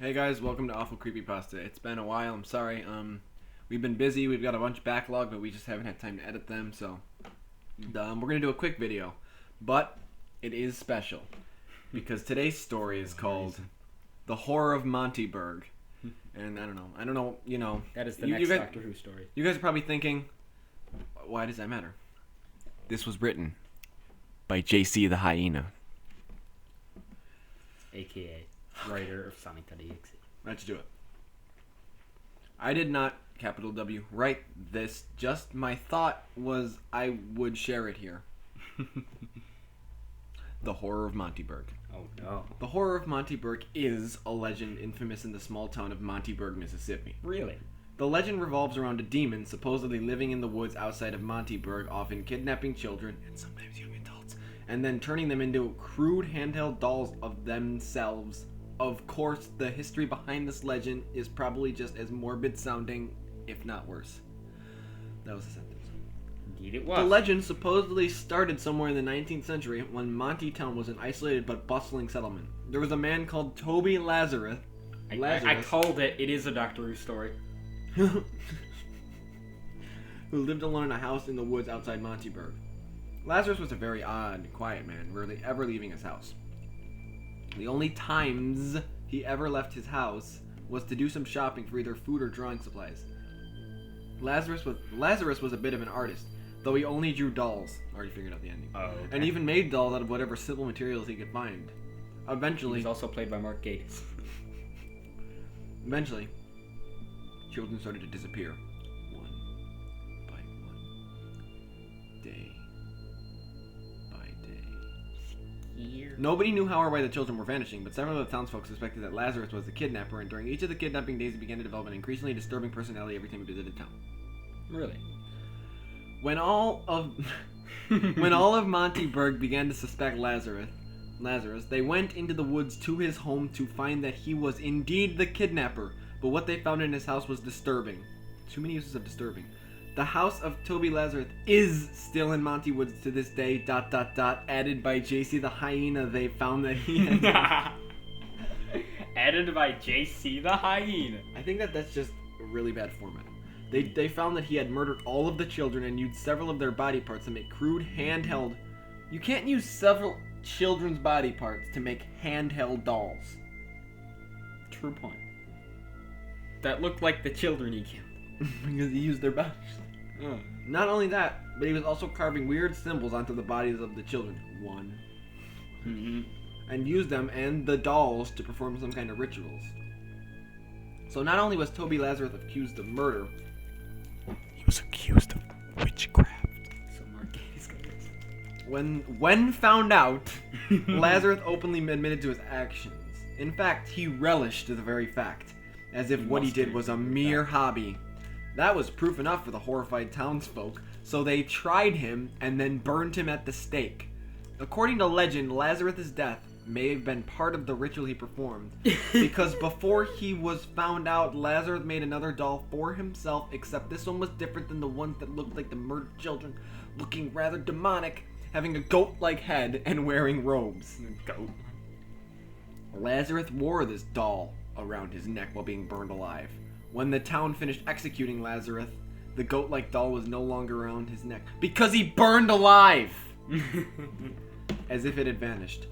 Hey guys, welcome to Awful Creepypasta. It's been a while, I'm sorry. We've been busy, we've got a bunch of backlog, but we just haven't had time to edit them, so we're gonna do a quick video. But it is special because today's story is called The Horror of Montyburg. And I don't know, you know. That is the next Doctor Who story. You guys are probably thinking, why does that matter? This was written by JC the Hyena. AKA writer of sonic.exe. Let's do it. I did not, capital W, write this. Just my thought was I would share it here. The Horror of Montyburg. Oh no. The Horror of Montyburg is a legend infamous in the small town of Montyburg, Mississippi. Really? The legend revolves around a demon supposedly living in the woods outside of Montyburg, often kidnapping children, and sometimes young adults, and then turning them into crude handheld dolls of themselves. Of course, the history behind this legend is probably just as morbid sounding, if not worse. That was a sentence. Indeed it was. The legend supposedly started somewhere in the 19th century when Monty Town was an isolated but bustling settlement. There was a man called Toby Lazarus. I called it. It is a Doctor Who story. Who lived alone in a house in the woods outside Montyburg. Lazarus was a very odd, quiet man, rarely ever leaving his house. The only times he ever left his house was to do some shopping for either food or drawing supplies. Lazarus was a bit of an artist, though he only drew dolls. Already figured out the ending. Oh, okay. And even made dolls out of whatever simple materials he could find. Eventually, He's also played by Mark Gatiss. Eventually, children started to disappear, one by one, day by day. Here. Nobody knew how or why the children were vanishing, but several of the townsfolk suspected that Lazarus was the kidnapper, and during each of the kidnapping days he began to develop an increasingly disturbing personality every time he visited town. Really? When all of Montyburg began to suspect Lazarus, they went into the woods to his home to find that he was indeed the kidnapper, but what they found in his house was disturbing. Too many uses of disturbing. The house of Toby Lazarus is still in Monty Woods to this day, ... added by JC the Hyena. They found that he had... Added by JC the Hyena. I think that's just a really bad format. They found that he had murdered all of the children and used several of their body parts to make crude handheld... You can't use several children's body parts to make handheld dolls. True point. That looked like the children he killed. Because he used their bodies. Not only that, but he was also carving weird symbols onto the bodies of the children. And used them and the dolls to perform some kind of rituals. So not only was Toby Lazarus accused of murder, he was accused of witchcraft. So Mark Gatiss got this. When found out, Lazarus openly admitted to his actions. In fact, he relished the very fact, as if what he did was a mere hobby. That was proof enough for the horrified townsfolk, so they tried him and then burned him at the stake. According to legend, Lazarus' death may have been part of the ritual he performed, because before he was found out, Lazarus made another doll for himself, except this one was different than the ones that looked like the murdered children, looking rather demonic, having a goat-like head and wearing robes. Goat. Lazarus wore this doll around his neck while being burned alive. When the town finished executing Lazarus, the goat-like doll was no longer around his neck because he burned alive! As if it had vanished.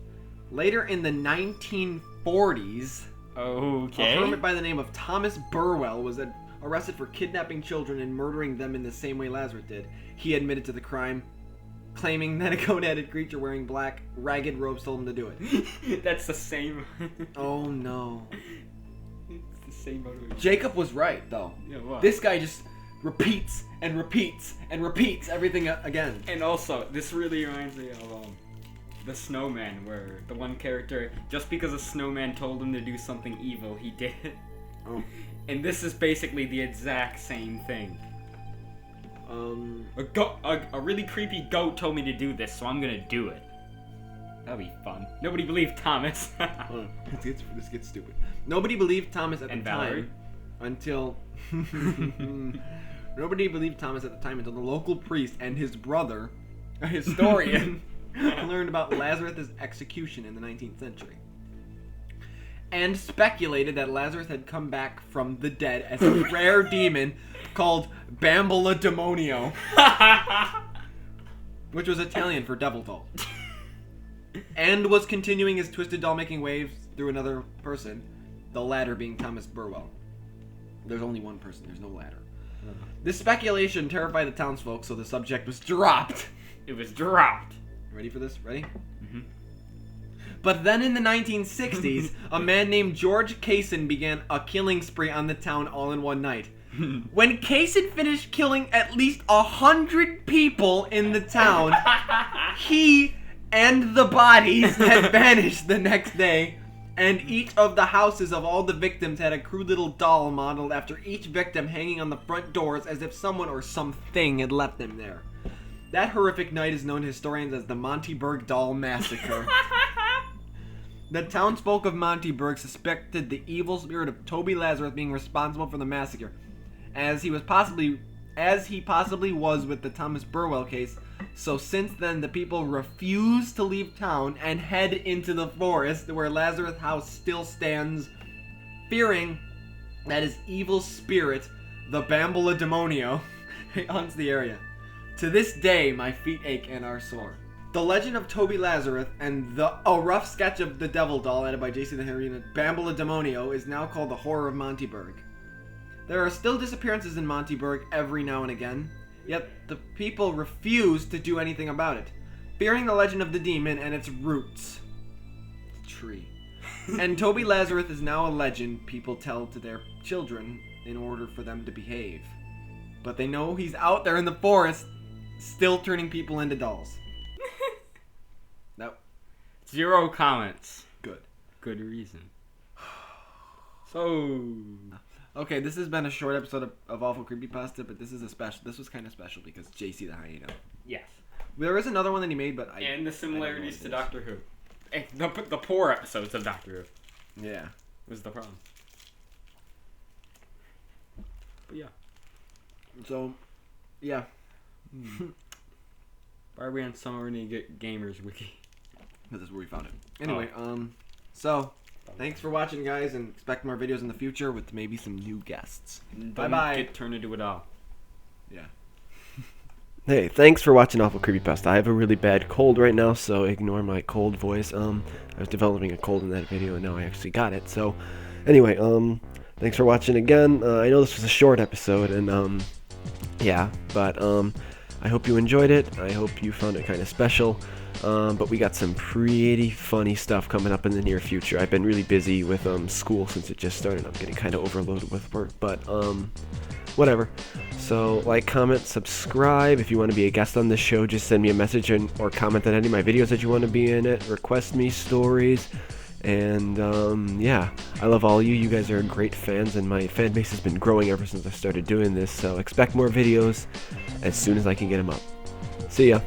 Later in the 1940s, Okay. a hermit by the name of Thomas Burwell was arrested for kidnapping children and murdering them in the same way Lazarus did. He admitted to the crime, claiming that a goat-headed creature wearing black, ragged robes told him to do it. That's the same. Oh no. It's the same motivation. Jacob was right, though. Yeah, what? This guy just repeats and repeats and repeats everything again. And also, this really reminds me of the Snowman, where the one character, just because a snowman told him to do something evil, he did it. Oh. And this is basically the exact same thing. A really creepy goat told me to do this, so I'm gonna do it. That'll be fun. Nobody believed Thomas. This gets stupid. Nobody believed Thomas at the Valerie. time until... Nobody believed Thomas at the time until the local priest and his brother, a historian, learned about Lazarus' execution in the 19th century. and speculated that Lazarus had come back from the dead as a rare demon called Bambola Demonio, which was Italian for devil doll, and was continuing his twisted doll making waves through another person, the latter being Thomas Burwell. There's only one person, there's no ladder. This speculation terrified the townsfolk, so the subject was dropped. It was dropped. Ready for this? Ready? But then in the 1960s, a man named George Kaysen began a killing spree on the town all in one night. When Kaysen finished killing at least 100 people in the town, he and the bodies had vanished the next day, and each of the houses of all the victims had a crude little doll modeled after each victim hanging on the front doors as if someone or something had left them there. That horrific night is known to historians as the Montyburg Doll Massacre. The townsfolk of Montyburg suspected the evil spirit of Toby Lazarus being responsible for the massacre, as he possibly was with the Thomas Burwell case. So since then, the people refuse to leave town and head into the forest where Lazarus' house still stands, fearing that his evil spirit, the Bambola Demonio, haunts the area. To this day, my feet ache and are sore. The Legend of Toby Lazarus and a rough sketch of the Devil Doll added by J.C. the Hyena, Bambola Demonio, is now called the Horror of Montyburg. There are still disappearances in Montyburg every now and again, yet the people refuse to do anything about it, fearing the legend of the demon and its roots. Tree. And Toby Lazarus is now a legend people tell to their children in order for them to behave. But they know he's out there in the forest, still turning people into dolls. Nope. 0 comments. Good. Good reason. So... Okay, this has been a short episode of Awful Creepypasta, but this was kind of special because JC the Hyena. Yes. There is another one that he made, but and the similarities to Doctor Who. The poor episodes of Doctor Who. Yeah. Was the problem. But yeah. So, yeah. Barbie and Summer Gamers Wiki. This is where we found it. Anyway, so... Thanks for watching, guys, and expect more videos in the future with maybe some new guests. Bye-bye. Don't get turned into a doll. Yeah. Hey, thanks for watching Awful Creepypasta. I have a really bad cold right now, so ignore my cold voice. I was developing a cold in that video, and now I actually got it. So, anyway, thanks for watching again. I know this was a short episode, and, yeah, but, I hope you enjoyed it. I hope you found it kind of special. But we got some pretty funny stuff coming up in the near future. I've been really busy with school since it just started. I'm getting kind of overloaded with work, but whatever. So like, comment, subscribe. If you want to be a guest on this show, just send me a message or comment on any of my videos that you want to be in it. Request me stories. And yeah, I love all you. You guys are great fans, and my fan base has been growing ever since I started doing this. So expect more videos as soon as I can get them up. See ya.